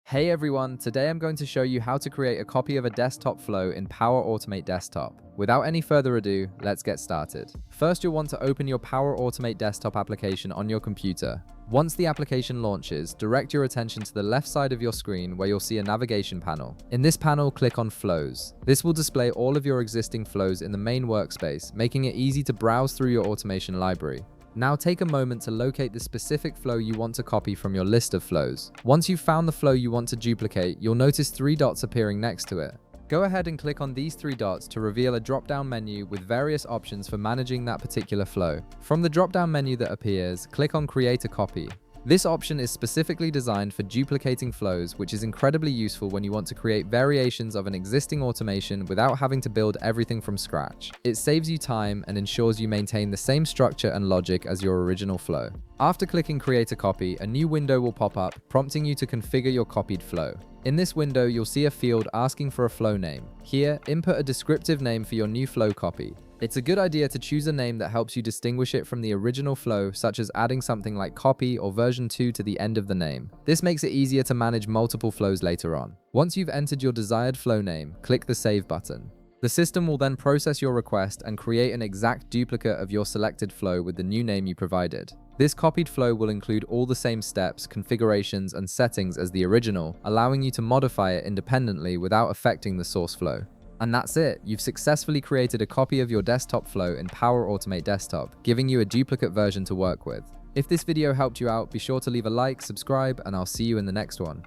Hey everyone, today I'm going to show you how to create a copy of a desktop flow in Power Automate Desktop. Without any further ado, let's get started. First, you'll want to open your Power Automate Desktop application on your computer. Once the application launches, direct your attention to the left side of your screen where you'll see a navigation panel. In this panel, click on Flows. This will display all of your existing flows in the main workspace, making it easy to browse through your automation library. Now take a moment to locate the specific flow you want to copy from your list of flows. Once you've found the flow you want to duplicate, you'll notice 3 dots appearing next to it. Go ahead and click on these 3 dots to reveal a drop-down menu with various options for managing that particular flow. From the drop-down menu that appears, click on Create a Copy. This option is specifically designed for duplicating flows, which is incredibly useful when you want to create variations of an existing automation without having to build everything from scratch. It saves you time and ensures you maintain the same structure and logic as your original flow. After clicking Create a Copy, a new window will pop up, prompting you to configure your copied flow. In this window, you'll see a field asking for a flow name. Here, input a descriptive name for your new flow copy. It's a good idea to choose a name that helps you distinguish it from the original flow, such as adding something like copy or version 2 to the end of the name. This makes it easier to manage multiple flows later on. Once you've entered your desired flow name, click the Save button. The system will then process your request and create an exact duplicate of your selected flow with the new name you provided. This copied flow will include all the same steps, configurations, and settings as the original, allowing you to modify it independently without affecting the source flow. And that's it, you've successfully created a copy of your desktop flow in Power Automate Desktop, giving you a duplicate version to work with. If this video helped you out, be sure to leave a like, subscribe, and I'll see you in the next one.